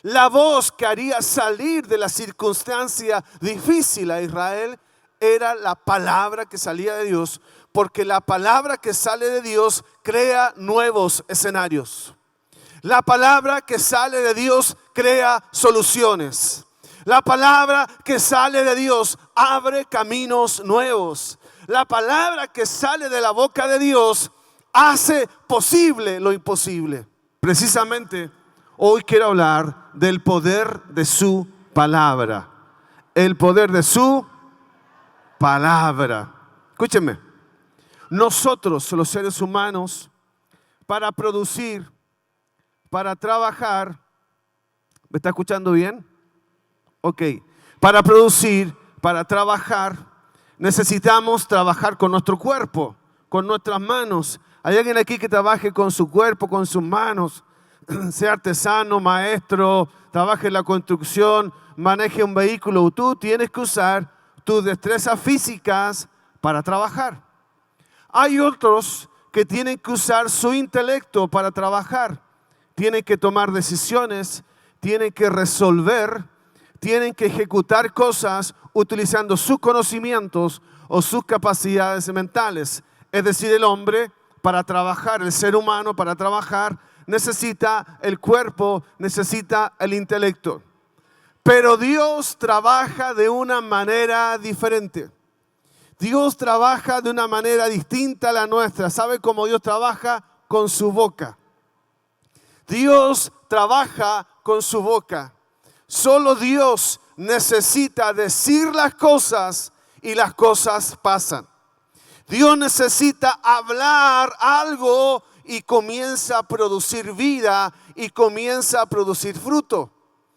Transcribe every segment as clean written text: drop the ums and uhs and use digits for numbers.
La voz que haría salir de la circunstancia difícil a Israel era la palabra que salía de Dios, porque la palabra que sale de Dios crea nuevos escenarios. La palabra que sale de Dios crea soluciones. La palabra que sale de Dios abre caminos nuevos. La palabra que sale de la boca de Dios hace posible lo imposible. Precisamente hoy quiero hablar del poder de su palabra. El poder de su palabra. Escúchenme. Nosotros, los seres humanos, para producir, para trabajar, ¿me está escuchando bien? Ok. Para producir, para trabajar, necesitamos trabajar con nuestro cuerpo, con nuestras manos. ¿Hay alguien aquí que trabaje con su cuerpo, con sus manos? Sea artesano, maestro, trabaje en la construcción, maneje un vehículo. Tú tienes que usar tus destrezas físicas para trabajar. Hay otros que tienen que usar su intelecto para trabajar. Tienen que tomar decisiones, tienen que resolver, tienen que ejecutar cosas utilizando sus conocimientos o sus capacidades mentales. Es decir, el hombre para trabajar, el ser humano para trabajar, necesita el cuerpo, necesita el intelecto. Pero Dios trabaja de una manera diferente. Dios trabaja de una manera distinta a la nuestra. ¿Sabe cómo Dios trabaja? Con su boca. Dios trabaja con su boca. Solo Dios necesita decir las cosas y las cosas pasan. Dios necesita hablar algo y comienza a producir vida y comienza a producir fruto.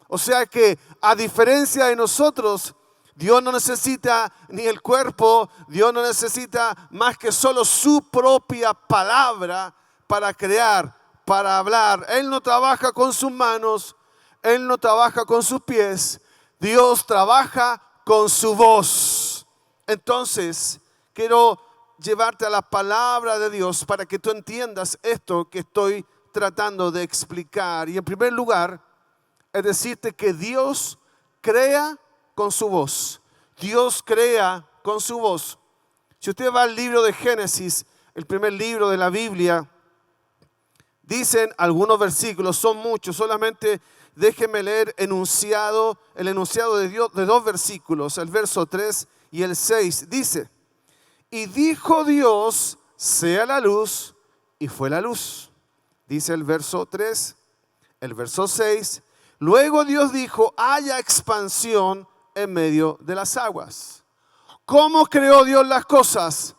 O sea que a diferencia de nosotros, Dios no necesita ni el cuerpo, Dios no necesita más que solo su propia palabra para crear, para hablar. Él no trabaja con sus manos, Él no trabaja con sus pies, Dios trabaja con su voz. Entonces, quiero llevarte a la palabra de Dios para que tú entiendas esto que estoy tratando de explicar. Y en primer lugar, es decirte que Dios crea con su voz. Dios crea con su voz. Si usted va al libro de Génesis, el primer libro de la Biblia, dicen algunos versículos, son muchos, solamente déjeme leer el enunciado de Dios de dos versículos, el verso 3 y el 6. Dice: y dijo Dios, sea la luz, y fue la luz. Dice el verso 3, el verso 6. Luego Dios dijo, haya expansión en medio de las aguas. ¿Cómo creó Dios las cosas?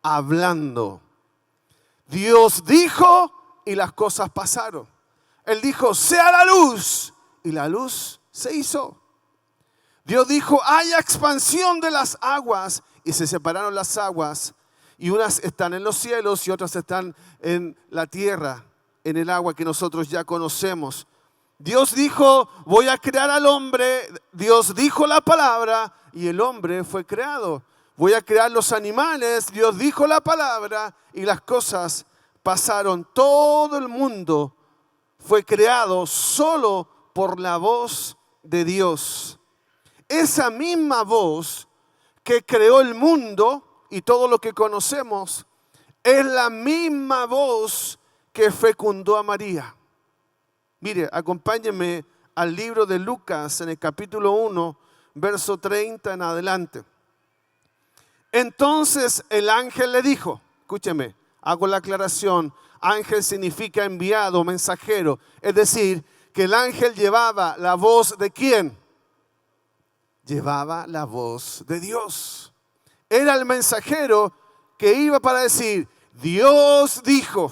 Hablando. Dios dijo y las cosas pasaron. Él dijo, sea la luz, y la luz se hizo. Dios dijo, haya expansión de las aguas, y se separaron las aguas, y unas están en los cielos y otras están en la tierra, en el agua que nosotros ya conocemos. Dios dijo, voy a crear al hombre. Dios dijo la palabra y el hombre fue creado. Voy a crear los animales. Dios dijo la palabra y las cosas pasaron. Todo el mundo fue creado solo por la voz de Dios. Esa misma voz que creó el mundo y todo lo que conocemos es la misma voz que fecundó a María. Mire, acompáñenme al libro de Lucas en el capítulo 1, verso 30 en adelante. Entonces el ángel le dijo, escúcheme, hago la aclaración, ángel significa enviado, mensajero. Es decir, que el ángel llevaba la voz ¿de quién? Llevaba la voz de Dios. Era el mensajero que iba para decir, Dios dijo.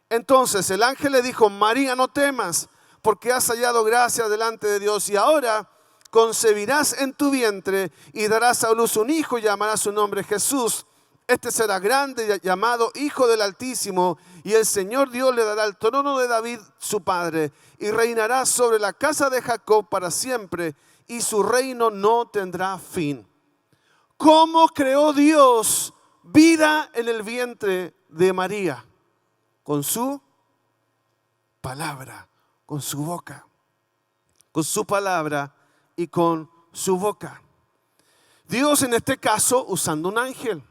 Entonces el ángel le dijo, María, no temas, porque has hallado gracia delante de Dios, y ahora concebirás en tu vientre y darás a luz un hijo y llamarás su nombre Jesús. Este será grande, llamado Hijo del Altísimo, y el Señor Dios le dará el trono de David su padre, y reinará sobre la casa de Jacob para siempre, y su reino no tendrá fin. ¿Cómo creó Dios vida en el vientre de María? Con su palabra, con su boca, con su palabra y con su boca. Dios en este caso usando un ángel.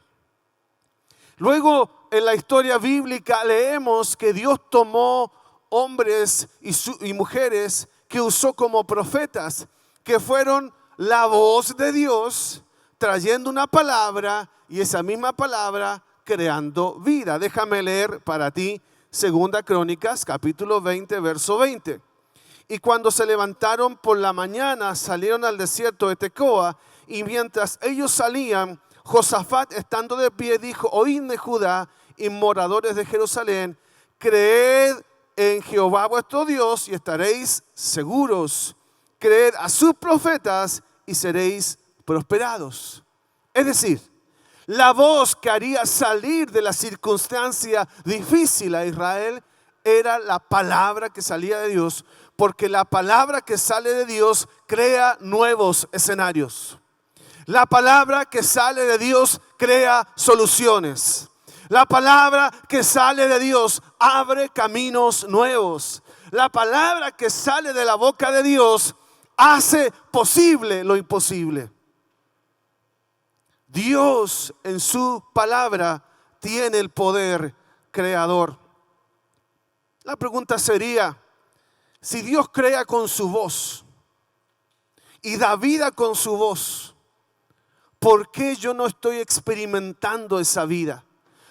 Luego en la historia bíblica leemos que Dios tomó hombres y mujeres que usó como profetas, que fueron la voz de Dios trayendo una palabra y esa misma palabra creando vida. Déjame leer para ti 2 Crónicas capítulo 20 verso 20. Y cuando se levantaron por la mañana salieron al desierto de Tecoa, y mientras ellos salían, Josafat estando de pie dijo: oídme Judá y moradores de Jerusalén, creed en Jehová vuestro Dios y estaréis seguros. Creed a sus profetas y seréis prosperados. Es decir, la voz que haría salir de la circunstancia difícil a Israel era la palabra que salía de Dios, porque la palabra que sale de Dios crea nuevos escenarios. La palabra que sale de Dios crea soluciones. La palabra que sale de Dios abre caminos nuevos. La palabra que sale de la boca de Dios hace posible lo imposible. Dios en su palabra tiene el poder creador. La pregunta sería, si Dios crea con su voz y da vida con su voz, ¿por qué yo no estoy experimentando esa vida?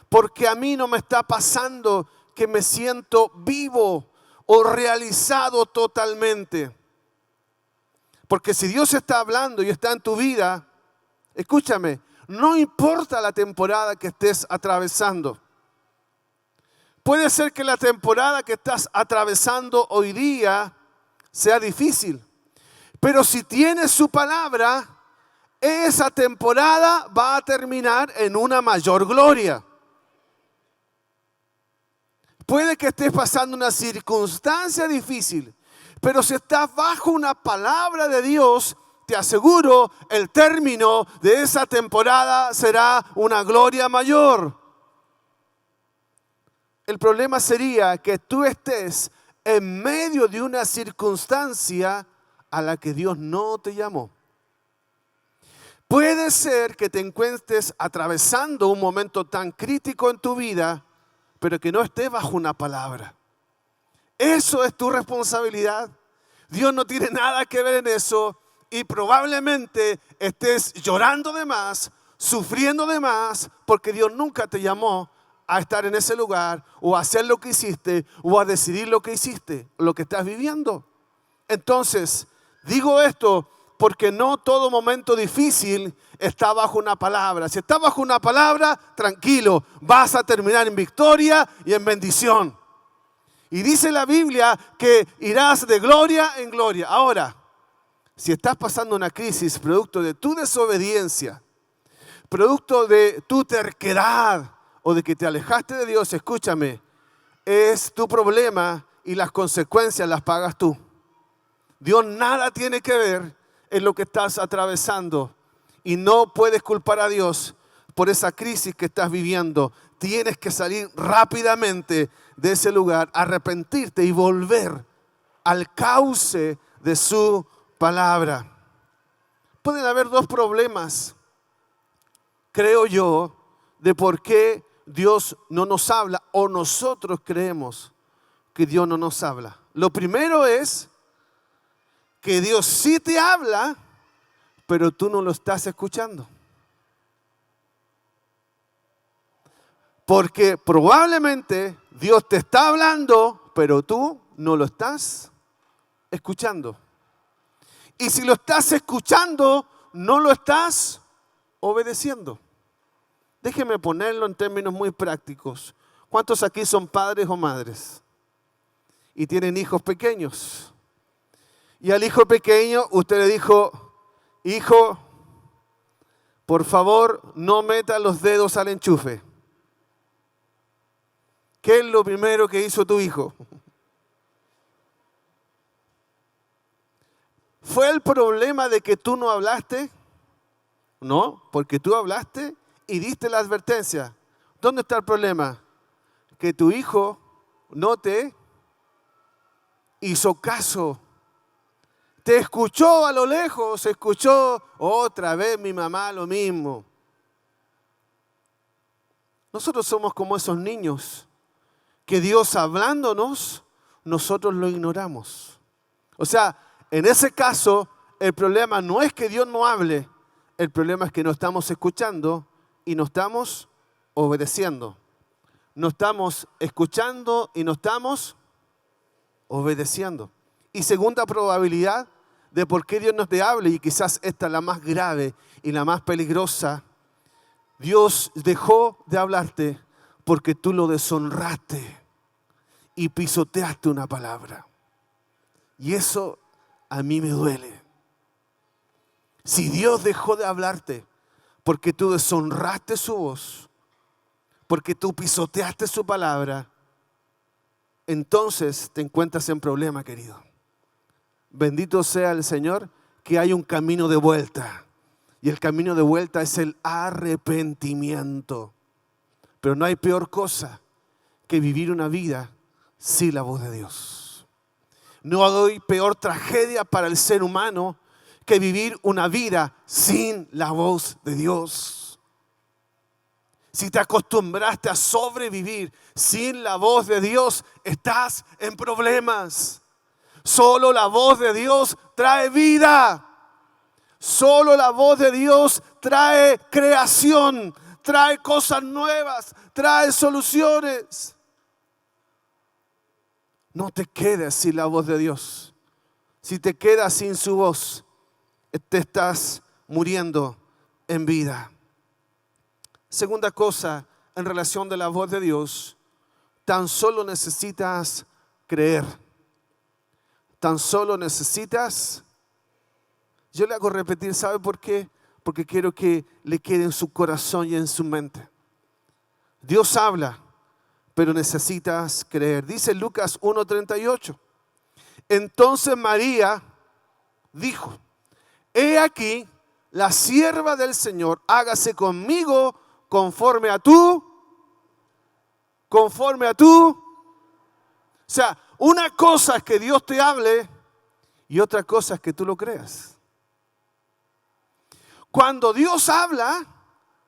Porque a mí no me está pasando que me siento vivo o realizado totalmente. Porque si Dios está hablando y está en tu vida, escúchame, no importa la temporada que estés atravesando. Puede ser que la temporada que estás atravesando hoy día sea difícil, pero si tienes su palabra, esa temporada va a terminar en una mayor gloria. Puede que estés pasando una circunstancia difícil, pero si estás bajo una palabra de Dios, te aseguro, el término de esa temporada será una gloria mayor. El problema sería que tú estés en medio de una circunstancia a la que Dios no te llamó. Puede ser que te encuentres atravesando un momento tan crítico en tu vida, pero que no estés bajo una palabra. Eso es tu responsabilidad. Dios no tiene nada que ver en eso y probablemente estés llorando de más, sufriendo de más, porque Dios nunca te llamó a estar en ese lugar o a hacer lo que hiciste o a decidir lo que hiciste, lo que estás viviendo. Entonces, digo esto porque no todo momento difícil está bajo una palabra. Si está bajo una palabra, tranquilo, vas a terminar en victoria y en bendición. Y dice la Biblia que irás de gloria en gloria. Ahora, si estás pasando una crisis producto de tu desobediencia, producto de tu terquedad o de que te alejaste de Dios, escúchame, es tu problema y las consecuencias las pagas tú. Dios nada tiene que ver en lo que estás atravesando y no puedes culpar a Dios por esa crisis que estás viviendo. Tienes que salir rápidamente de ese lugar, arrepentirte y volver al cauce de su palabra. Pueden haber dos problemas, creo yo, de por qué Dios no nos habla o nosotros creemos que Dios no nos habla. Lo primero es que Dios sí te habla, pero tú no lo estás escuchando. Porque probablemente Dios te está hablando, pero tú no lo estás escuchando. Y si lo estás escuchando, no lo estás obedeciendo. Déjeme ponerlo en términos muy prácticos. ¿Cuántos aquí son padres o madres? Y tienen hijos pequeños. Y al hijo pequeño usted le dijo: hijo, por favor, no meta los dedos al enchufe. ¿Qué es lo primero que hizo tu hijo? ¿Fue el problema de que tú no hablaste? No, porque tú hablaste y diste la advertencia. ¿Dónde está el problema? Que tu hijo no te hizo caso. Te escuchó a lo lejos, escuchó otra vez mi mamá lo mismo. Nosotros somos como esos niños que Dios hablándonos, nosotros lo ignoramos. O sea, en ese caso, el problema no es que Dios no hable, el problema es que no estamos escuchando y no estamos obedeciendo. No estamos escuchando y no estamos obedeciendo. Y segunda probabilidad de por qué Dios no te hable, y quizás esta es la más grave y la más peligrosa, Dios dejó de hablarte porque tú lo deshonraste y pisoteaste una palabra. Y eso a mí me duele. Si Dios dejó de hablarte porque tú deshonraste su voz, porque tú pisoteaste su palabra, entonces te encuentras en problema, querido. Bendito sea el Señor que hay un camino de vuelta. Y el camino de vuelta es el arrepentimiento. Pero no hay peor cosa que vivir una vida sin la voz de Dios. No hay peor tragedia para el ser humano que vivir una vida sin la voz de Dios. Si te acostumbraste a sobrevivir sin la voz de Dios, estás en problemas. Solo la voz de Dios trae vida. Solo la voz de Dios trae creación, trae cosas nuevas, trae soluciones. No te quedes sin la voz de Dios. Si te quedas sin su voz, te estás muriendo en vida. Segunda cosa en relación de la voz de Dios, tan solo necesitas creer. Tan solo necesitas. Yo le hago repetir, ¿sabe por qué? Porque quiero que le quede en su corazón y en su mente. Dios habla, pero necesitas creer. Dice Lucas 1:38. Entonces María dijo: he aquí, la sierva del Señor, hágase conmigo conforme a tú. O sea, una cosa es que Dios te hable y otra cosa es que tú lo creas. Cuando Dios habla,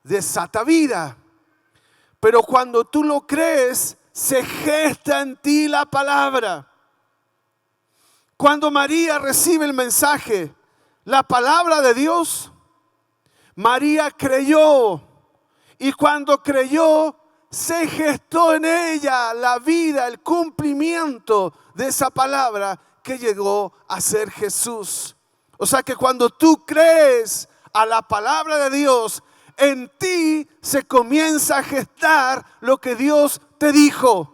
desata vida. Pero cuando tú lo crees, se gesta en ti la palabra. Cuando María recibe el mensaje, la palabra de Dios, María creyó. Y cuando creyó, se gestó en ella la vida, el cumplimiento de esa palabra que llegó a ser Jesús. O sea que cuando tú crees a la palabra de Dios, en ti se comienza a gestar lo que Dios te dijo.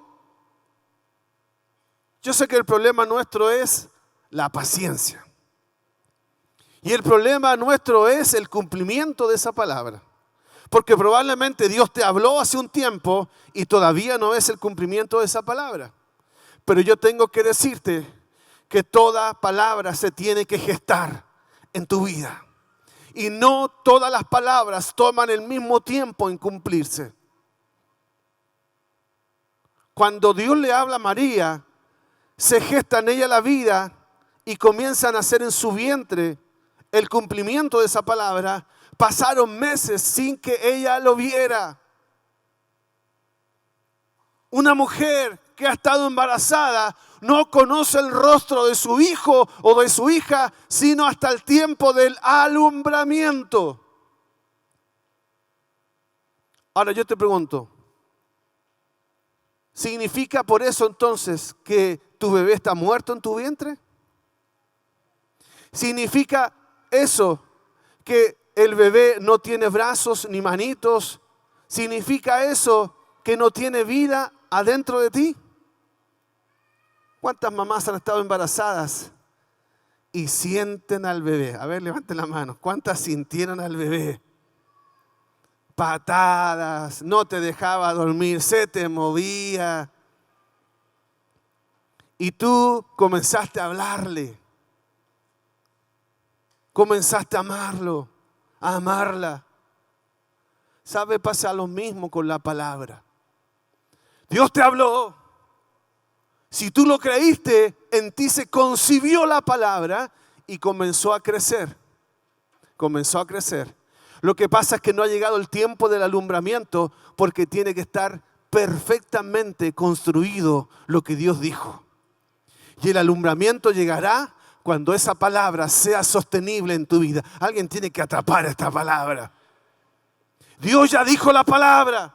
Yo sé que el problema nuestro es la paciencia. Y el problema nuestro es el cumplimiento de esa palabra. Porque probablemente Dios te habló hace un tiempo y todavía no es el cumplimiento de esa palabra. Pero yo tengo que decirte que toda palabra se tiene que gestar en tu vida. Y no todas las palabras toman el mismo tiempo en cumplirse. Cuando Dios le habla a María, se gesta en ella la vida y comienza a nacer en su vientre el cumplimiento de esa palabra. Pasaron meses sin que ella lo viera. Una mujer que ha estado embarazada no conoce el rostro de su hijo o de su hija, sino hasta el tiempo del alumbramiento. Ahora yo te pregunto, ¿significa por eso entonces que tu bebé está muerto en tu vientre? ¿Significa eso que el bebé no tiene brazos ni manitos? ¿Significa eso que no tiene vida adentro de ti? ¿Cuántas mamás han estado embarazadas y sienten al bebé? A ver, levanten la mano. ¿Cuántas sintieron al bebé? Patadas, no te dejaba dormir, se te movía. Y tú comenzaste a hablarle. Comenzaste a amarlo, a amarla. ¿Sabe? Pasa lo mismo con la palabra. Dios te habló. Si tú lo creíste, en ti se concibió la palabra y comenzó a crecer. Comenzó a crecer. Lo que pasa es que no ha llegado el tiempo del alumbramiento porque tiene que estar perfectamente construido lo que Dios dijo. Y el alumbramiento llegará cuando esa palabra sea sostenible en tu vida. Alguien tiene que atrapar esta palabra. Dios ya dijo la palabra.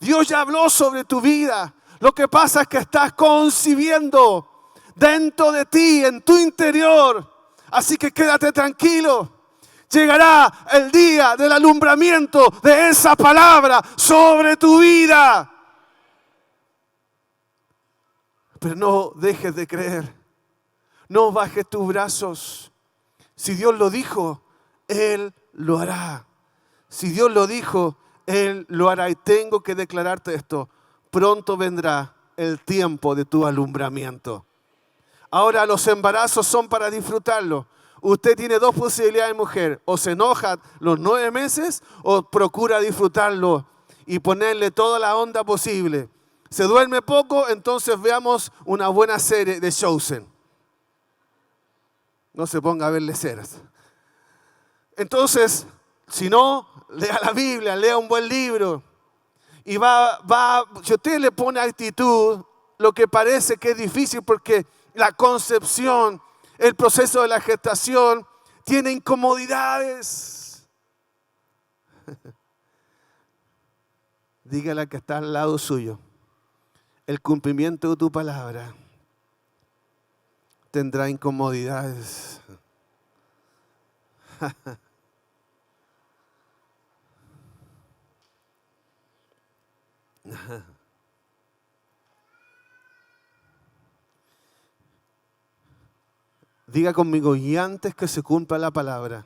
Dios ya habló sobre tu vida. Lo que pasa es que estás concibiendo dentro de ti, en tu interior. Así que quédate tranquilo. Llegará el día del alumbramiento de esa palabra sobre tu vida. Pero no dejes de creer. No bajes tus brazos. Si Dios lo dijo, Él lo hará. Si Dios lo dijo, Él lo hará. Y tengo que declararte esto. Pronto vendrá el tiempo de tu alumbramiento. Ahora los embarazos son para disfrutarlo. Usted tiene dos posibilidades, mujer. O se enoja los 9 meses o procura disfrutarlo y ponerle toda la onda posible. Se duerme poco, entonces veamos una buena serie de Chosen. No se ponga a ver leceras. Entonces, si no, lea la Biblia, lea un buen libro. Y si usted le pone actitud, lo que parece que es difícil porque la concepción, el proceso de la gestación, tiene incomodidades. Dígale que está al lado suyo. El cumplimiento de tu palabra tendrá incomodidades. Diga conmigo, y antes que se cumpla la palabra,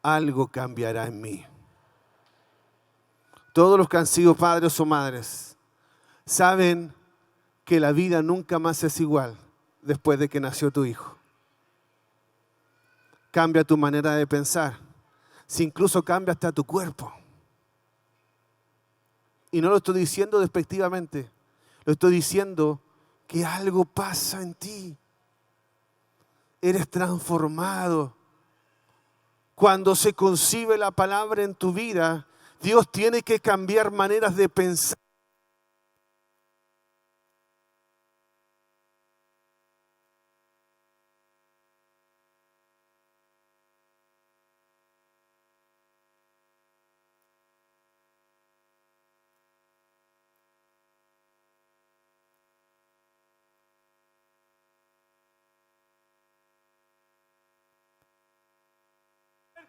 algo cambiará en mí. Todos los que han sido padres o madres saben que la vida nunca más es igual después de que nació tu hijo. Cambia tu manera de pensar. Si incluso cambia hasta tu cuerpo. Y no lo estoy diciendo despectivamente. Lo estoy diciendo que algo pasa en ti. Eres transformado. Cuando se concibe la palabra en tu vida, Dios tiene que cambiar maneras de pensar.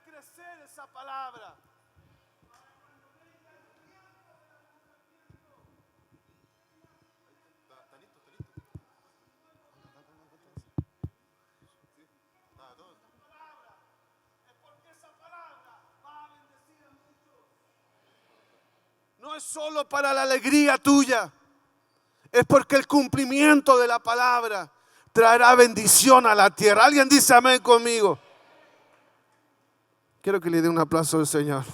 Crecer esa palabra. No es solo para la alegría tuya, es porque el cumplimiento de la palabra traerá bendición a la tierra. ¿Alguien dice amén conmigo? Quiero que le dé un aplauso al Señor.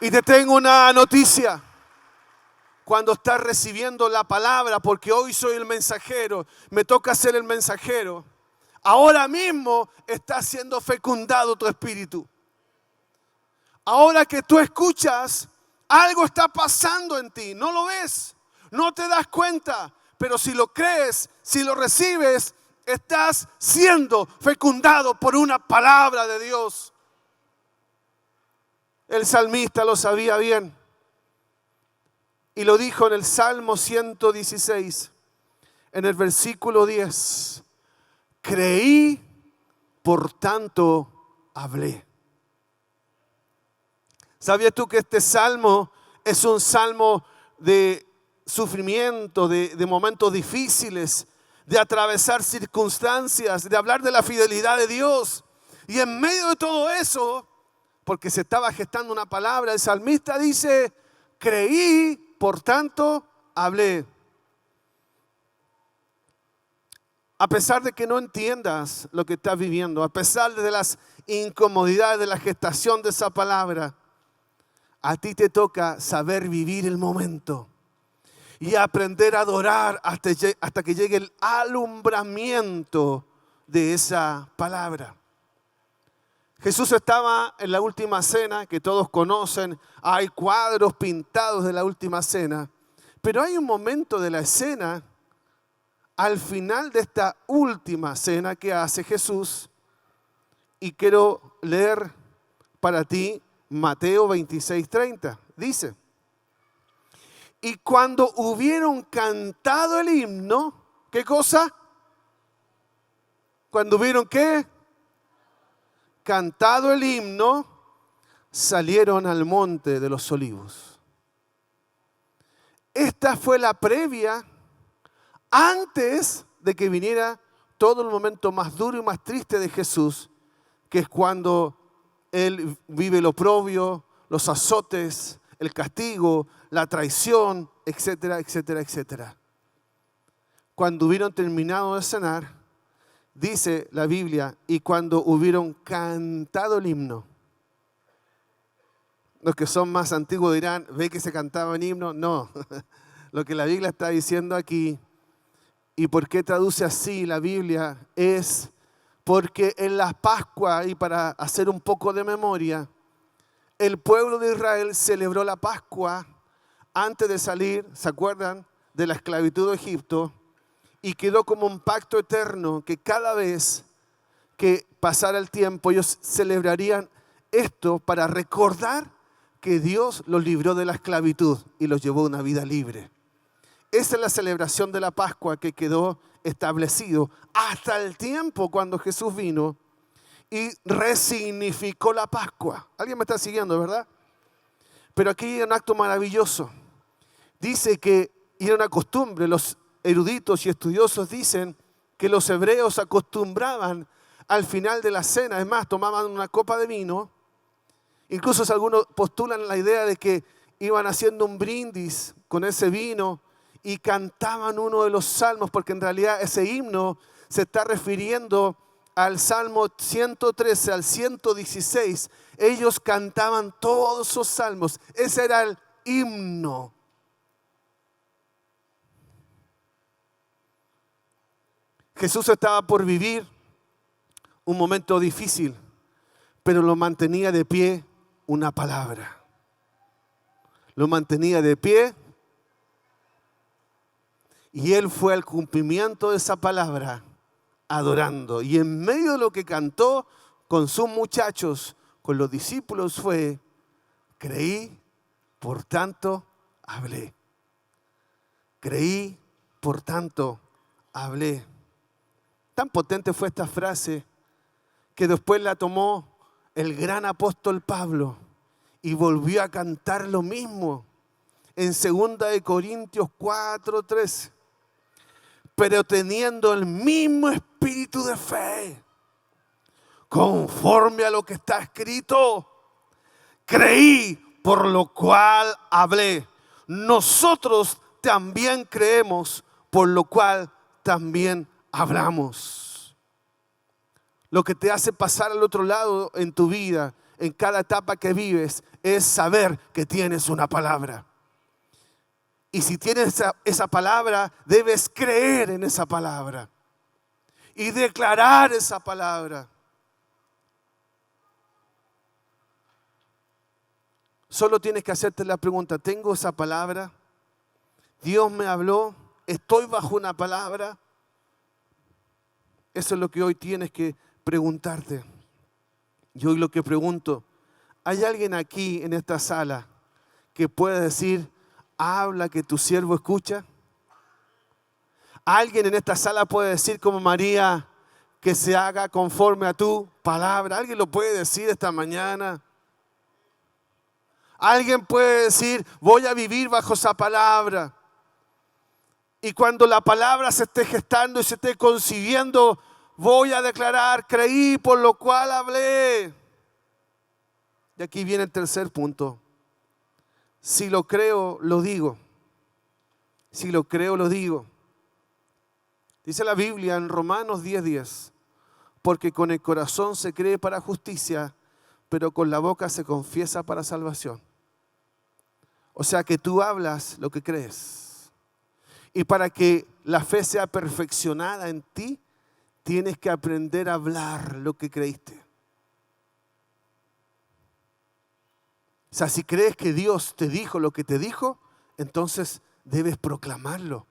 Y te tengo una noticia. Cuando estás recibiendo la palabra, porque hoy soy el mensajero, me toca ser el mensajero. Ahora mismo está siendo fecundado tu espíritu. Ahora que tú escuchas, algo está pasando en ti. No lo ves, no te das cuenta, pero si lo crees, si lo recibes, estás siendo fecundado por una palabra de Dios. El salmista lo sabía bien y lo dijo en el Salmo 116, en el versículo 10. Creí, por tanto hablé. ¿Sabías tú que este salmo es un salmo de sufrimiento, de momentos difíciles, de atravesar circunstancias, de hablar de la fidelidad de Dios? Y en medio de todo eso, porque se estaba gestando una palabra, el salmista dice, creí, por tanto hablé. A pesar de que no entiendas lo que estás viviendo, a pesar de las incomodidades de la gestación de esa palabra, a ti te toca saber vivir el momento y aprender a adorar hasta que llegue el alumbramiento de esa palabra. Jesús estaba en la última cena, que todos conocen. Hay cuadros pintados de la última cena. Pero hay un momento de la escena, al final de esta última cena que hace Jesús. Y quiero leer para ti Mateo 26:30. Dice: y cuando hubieron cantado el himno, ¿qué cosa? Cuando hubieron ¿qué? Cantado el himno, salieron al monte de los olivos. Esta fue la previa antes de que viniera todo el momento más duro y más triste de Jesús, que es cuando Él vive el oprobio, los azotes, el castigo, la traición, etcétera, etcétera, etcétera. Cuando hubieron terminado de cenar, dice la Biblia, y cuando hubieron cantado el himno. Los que son más antiguos dirán, ¿ve que se cantaba el himno? No, lo que la Biblia está diciendo aquí, y por qué traduce así la Biblia, es porque en la Pascua, y para hacer un poco de memoria, el pueblo de Israel celebró la Pascua antes de salir, ¿se acuerdan?, de la esclavitud de Egipto. Y quedó como un pacto eterno que cada vez que pasara el tiempo ellos celebrarían esto para recordar que Dios los libró de la esclavitud y los llevó a una vida libre. Esa es la celebración de la Pascua que quedó establecido hasta el tiempo cuando Jesús vino y resignificó la Pascua. ¿Alguien me está siguiendo, verdad? Pero aquí hay un acto maravilloso. Dice que, y era una costumbre, los eruditos y estudiosos dicen que los hebreos acostumbraban al final de la cena, es más, tomaban una copa de vino. Incluso algunos postulan la idea de que iban haciendo un brindis con ese vino y cantaban uno de los salmos, porque en realidad ese himno se está refiriendo al Salmo 113, al 116. Ellos cantaban todos esos salmos. Ese era el himno. Jesús estaba por vivir un momento difícil, pero lo mantenía de pie una palabra. Lo mantenía de pie y Él fue al cumplimiento de esa palabra adorando. Y en medio de lo que cantó con sus muchachos, con los discípulos fue: creí, por tanto hablé. Creí, por tanto hablé. Tan potente fue esta frase que después la tomó el gran apóstol Pablo y volvió a cantar lo mismo en 2 Corintios 4:13. Pero teniendo el mismo espíritu de fe, conforme a lo que está escrito, creí, por lo cual hablé. Nosotros también creemos, por lo cual también hablamos. Lo que te hace pasar al otro lado en tu vida, en cada etapa que vives, es saber que tienes una palabra. Y si tienes esa palabra, debes creer en esa palabra y declarar esa palabra. Solo tienes que hacerte la pregunta: ¿tengo esa palabra? ¿Dios me habló? ¿Estoy bajo una palabra? Eso es lo que hoy tienes que preguntarte. Y hoy lo que pregunto: ¿hay alguien aquí en esta sala que pueda decir: habla que tu siervo escucha? ¿Alguien en esta sala puede decir como María: que se haga conforme a tu palabra? ¿Alguien lo puede decir esta mañana? ¿Alguien puede decir: voy a vivir bajo esa palabra? Y cuando la palabra se esté gestando y se esté concibiendo, voy a declarar: creí, por lo cual hablé. Y aquí viene el tercer punto. Si lo creo, lo digo. Si lo creo, lo digo. Dice la Biblia en Romanos 10:10, porque con el corazón se cree para justicia, pero con la boca se confiesa para salvación. O sea que tú hablas lo que crees. Y para que la fe sea perfeccionada en ti, tienes que aprender a hablar lo que creíste. O sea, si crees que Dios te dijo lo que te dijo, entonces debes proclamarlo.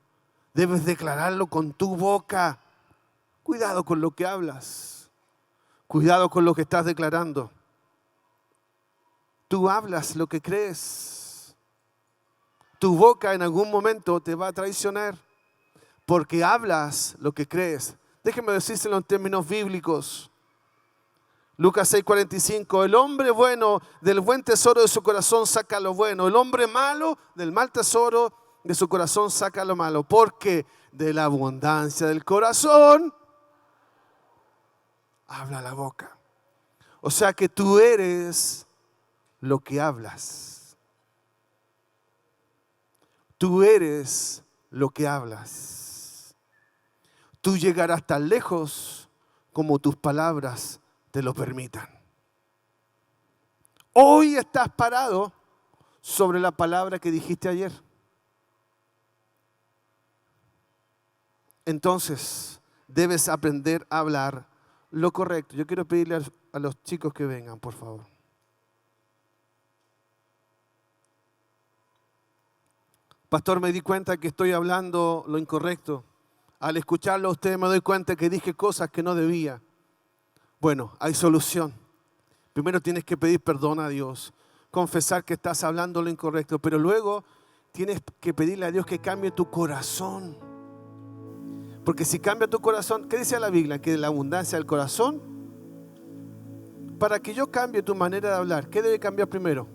Debes declararlo con tu boca. Cuidado con lo que hablas. Cuidado con lo que estás declarando. Tú hablas lo que crees. Tu boca en algún momento te va a traicionar porque hablas lo que crees. Déjeme decírselo en términos bíblicos. Lucas 6:45, el hombre bueno del buen tesoro de su corazón saca lo bueno. El hombre malo del mal tesoro de su corazón saca lo malo. Porque de la abundancia del corazón habla la boca. O sea que tú eres lo que hablas. Tú eres lo que hablas. Tú llegarás tan lejos como tus palabras te lo permitan. Hoy estás parado sobre la palabra que dijiste ayer. Entonces, debes aprender a hablar lo correcto. Yo quiero pedirle a los chicos que vengan, por favor. Pastor, me di cuenta que estoy hablando lo incorrecto. Al escucharlo a usted me doy cuenta que dije cosas que no debía. Bueno, hay solución. Primero tienes que pedir perdón a Dios, confesar que estás hablando lo incorrecto, pero luego tienes que pedirle a Dios que cambie tu corazón. Porque si cambia tu corazón, ¿qué dice la Biblia? Que de la abundancia del corazón, para que yo cambie tu manera de hablar, ¿qué debe cambiar primero?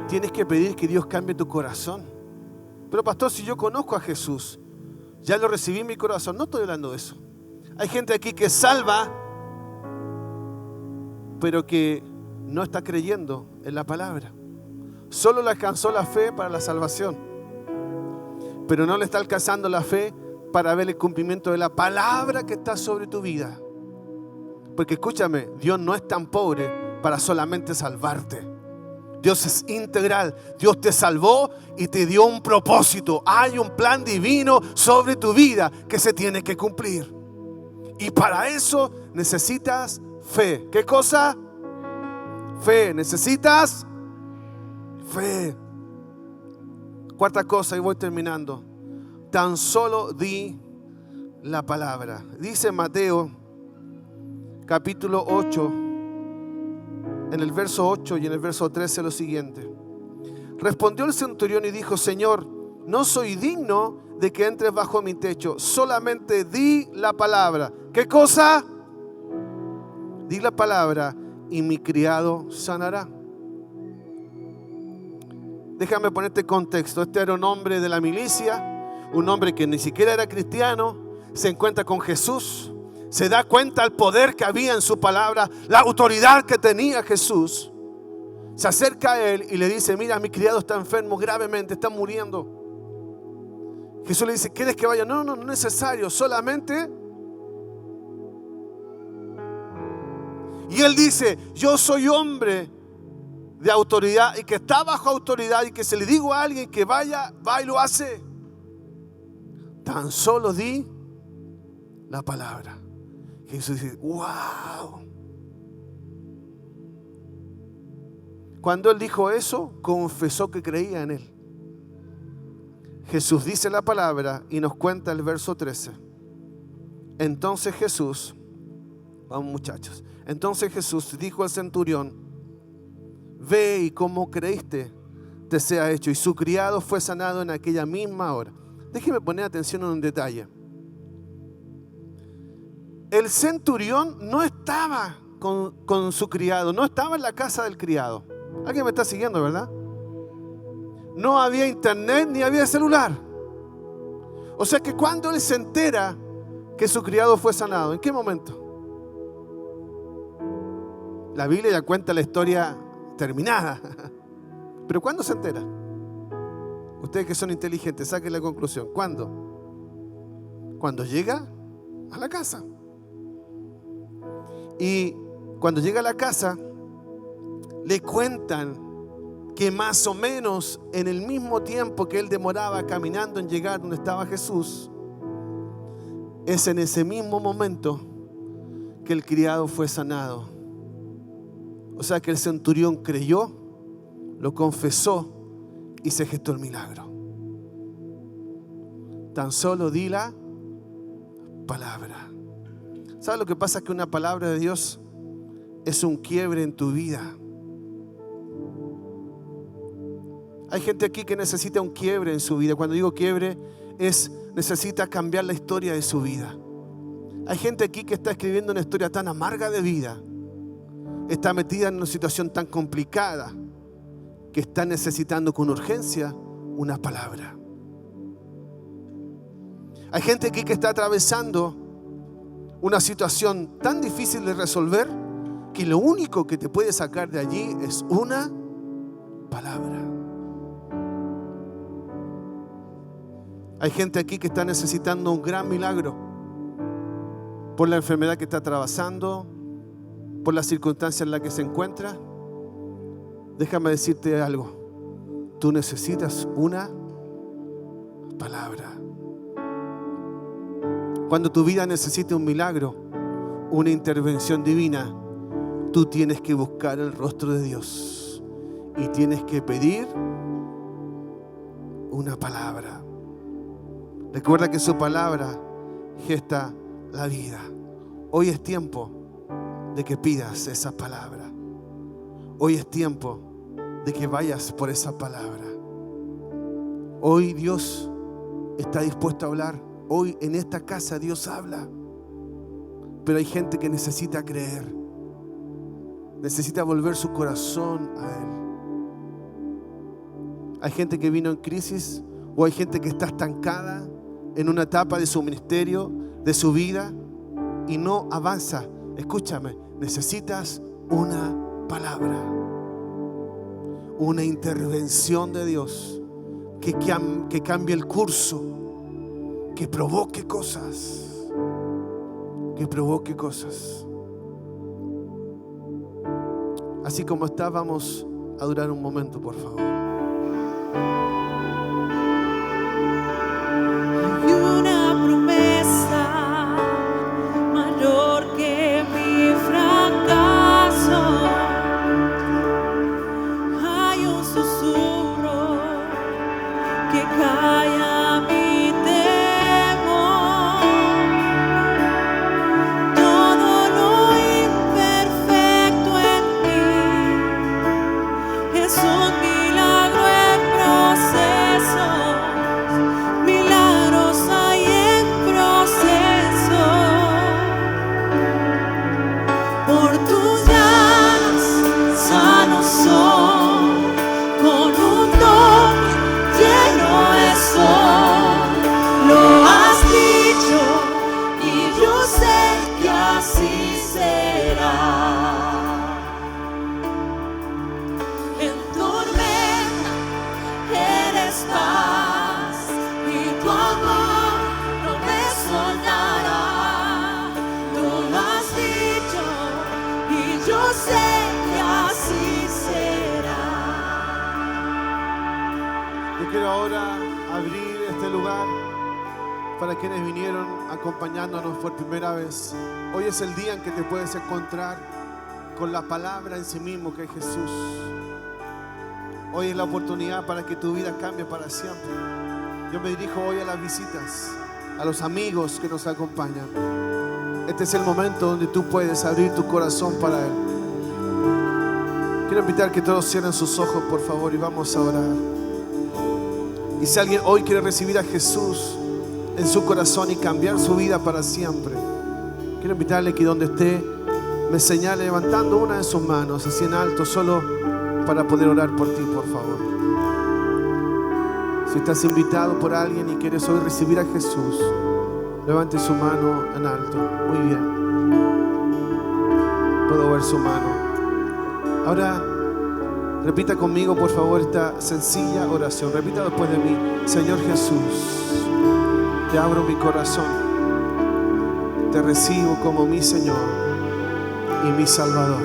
Tienes que pedir que Dios cambie tu corazón. Pero pastor, si yo conozco a Jesús, ya lo recibí en mi corazón. No estoy hablando de eso. Hay gente aquí que salva, pero que no está creyendo en la palabra. Solo le alcanzó la fe para la salvación, pero no le está alcanzando la fe para ver el cumplimiento de la palabra que está sobre tu vida. Porque escúchame, Dios no es tan pobre para solamente salvarte. Dios es integral. Dios te salvó y te dio un propósito. Hay un plan divino sobre tu vida que se tiene que cumplir. Y para eso necesitas fe. ¿Qué cosa? Fe. Necesitas fe. Cuarta cosa, y voy terminando. Tan solo di la palabra. Dice Mateo capítulo 8, en el verso 8 y en el verso 13 lo siguiente. Respondió el centurión y dijo: Señor, no soy digno de que entres bajo mi techo, solamente di la palabra. ¿Qué cosa? Di la palabra y mi criado sanará. Déjame ponerte contexto. Este era un hombre de la milicia, un hombre que ni siquiera era cristiano, se encuentra con Jesús, se da cuenta del poder que había en su palabra, la autoridad que tenía Jesús. Se acerca a él y le dice: mira, mi criado está enfermo gravemente, está muriendo. Jesús le dice: ¿quieres que vaya? No, no es necesario, solamente. Y él dice: yo soy hombre de autoridad y que está bajo autoridad, y que si le digo a alguien que vaya, va y lo hace. Tan solo di la palabra. Jesús dice: wow. Cuando él dijo eso, confesó que creía en él. Jesús dice la palabra y nos cuenta el verso 13. Entonces Jesús, vamos muchachos, entonces Jesús dijo al centurión: ve y como creíste te sea hecho. Y su criado fue sanado en aquella misma hora. Déjeme poner atención en un detalle. El centurión no estaba con su criado, no estaba en la casa del criado. ¿Alguien me está siguiendo, verdad? No había internet ni había celular. O sea que cuando él se entera que su criado fue sanado, ¿en qué momento? La Biblia ya cuenta la historia terminada. Pero ¿cuándo se entera? Ustedes que son inteligentes, saquen la conclusión. ¿Cuándo? Cuando llega a la casa. Y cuando llega a la casa, le cuentan que más o menos en el mismo tiempo que él demoraba caminando en llegar donde estaba Jesús, es en ese mismo momento que el criado fue sanado. O sea que el centurión creyó, lo confesó y se gestó el milagro. Tan solo di la palabra. ¿Sabes lo que pasa? Que una palabra de Dios es un quiebre en tu vida. Hay gente aquí que necesita un quiebre en su vida. Cuando digo quiebre, necesita cambiar la historia de su vida. Hay gente aquí que está escribiendo una historia tan amarga de vida, está metida en una situación tan complicada, que está necesitando con urgencia una palabra. Hay gente aquí que está atravesando una situación tan difícil de resolver, que lo único que te puede sacar de allí es una palabra. Hay gente aquí que está necesitando un gran milagro por la enfermedad que está atravesando, por la circunstancia en la que se encuentra. Déjame decirte algo. Tú necesitas una palabra. Cuando tu vida necesite un milagro, una intervención divina, tú tienes que buscar el rostro de Dios y tienes que pedir una palabra. Recuerda que su palabra gesta la vida. Hoy es tiempo de que pidas esa palabra. Hoy es tiempo de que vayas por esa palabra. Hoy Dios está dispuesto a hablar. Hoy en esta casa Dios habla. Pero hay gente que necesita creer. Necesita volver su corazón a Él. Hay gente que vino en crisis, o hay gente que está estancada en una etapa de su ministerio, de su vida, y no avanza. Escúchame, necesitas una palabra, una intervención de Dios que cambie el curso, que provoque cosas, Así como está, vamos a adorar un momento, por favor. Hay una promesa mayor que mi fracaso. Hay un susurro que calla mi temor. Todo lo imperfecto en mí es un milagro en proceso. Milagros hay en proceso. Por tus llagas sanos son, con un toque lleno estoy. Lo has dicho y yo sé que así será. En tormenta eres paz y tu amor no me soltará. Lo has dicho y yo sé que así será. Yo quiero ahora abrir este lugar para quienes vinieron acompañándonos por primera vez. Hoy es el día en que te puedes encontrar con la palabra en sí mismo, que es Jesús. Hoy es la oportunidad para que tu vida cambie para siempre. Yo me dirijo hoy a las visitas, a los amigos que nos acompañan. Este es el momento donde tú puedes abrir tu corazón para Él. Quiero invitar que todos cierren sus ojos, por favor, y vamos a orar. Y si alguien hoy quiere recibir a Jesús en su corazón y cambiar su vida para siempre, quiero invitarle que donde esté me señale levantando una de sus manos así en alto, solo para poder orar por ti, por favor. Si estás invitado por alguien y quieres hoy recibir a Jesús, levante su mano en alto. Muy bien, puedo ver su mano. Ahora Repita conmigo, por favor, esta sencilla oración. Repita después de mí. Señor Jesús, te abro mi corazón. Te recibo como mi Señor y mi Salvador.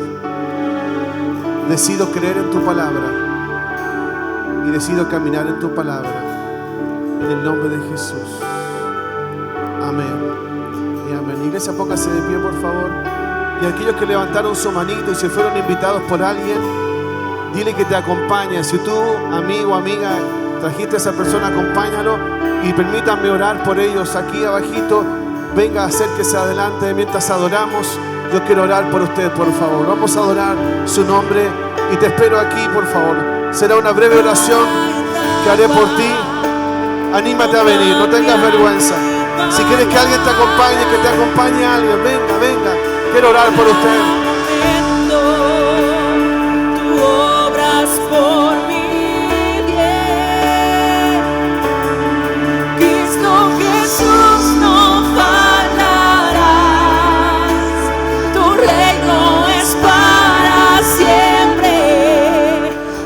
Decido creer en tu palabra y decido caminar en tu palabra. En el nombre de Jesús. Amén y amén. Iglesia, póngase de pie, por favor. Y aquellos que levantaron su manito y se fueron invitados por alguien, dile que te acompañe. Si tú, amigo o amiga, trajiste a esa persona, acompáñalo y permítanme orar por ellos. Aquí abajito, venga, acérquese adelante mientras adoramos. Yo quiero orar por usted, por favor. Vamos a adorar su nombre y te espero aquí, por favor. Será una breve oración que haré por ti. Anímate a venir, no tengas vergüenza. Si quieres que alguien te acompañe, que te acompañe alguien. Venga, venga. Quiero orar por usted. Tú obras por mi bien. Cristo Jesús, no fallarás. Tu reino es para siempre.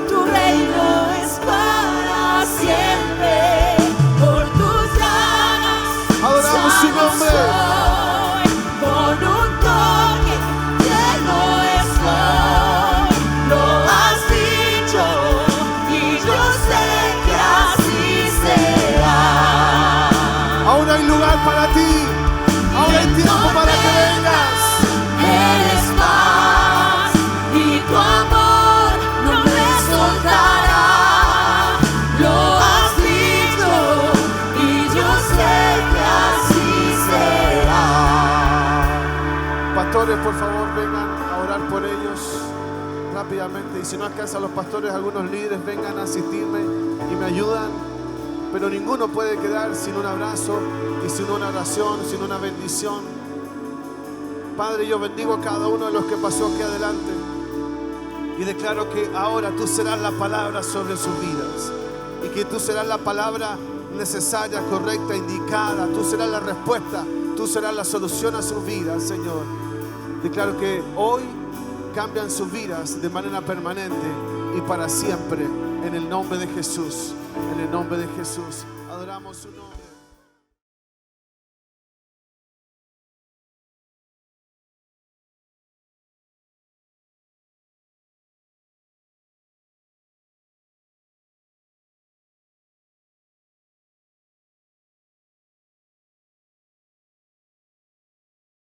Tu reino es para siempre. Por tus llagas Adoramos su nombre. con un toque lleno estoy. Lo has dicho y yo sé que así será. Ahora hay lugar para ti. Ahora hay tiempo para que vengas. Eres paz y tu amor no me soltará. Lo has dicho y yo sé que así será. Pastores, por favor, vengan a orar por ellos rápidamente. Y si no alcanzan los pastores, algunos líderes vengan a asistirme y me ayudan. Pero ninguno puede quedar sin un abrazo y sin una oración, sin una bendición. Padre, yo bendigo a cada uno de los que pasó aquí adelante y declaro que ahora tú serás la palabra sobre sus vidas y que tú serás la palabra necesaria, correcta, indicada. Tú serás la respuesta, tú serás la solución a sus vidas, Señor. Declaro que hoy cambian sus vidas de manera permanente y para siempre, en el nombre de Jesús. En el nombre de Jesús. Adoramos su nombre.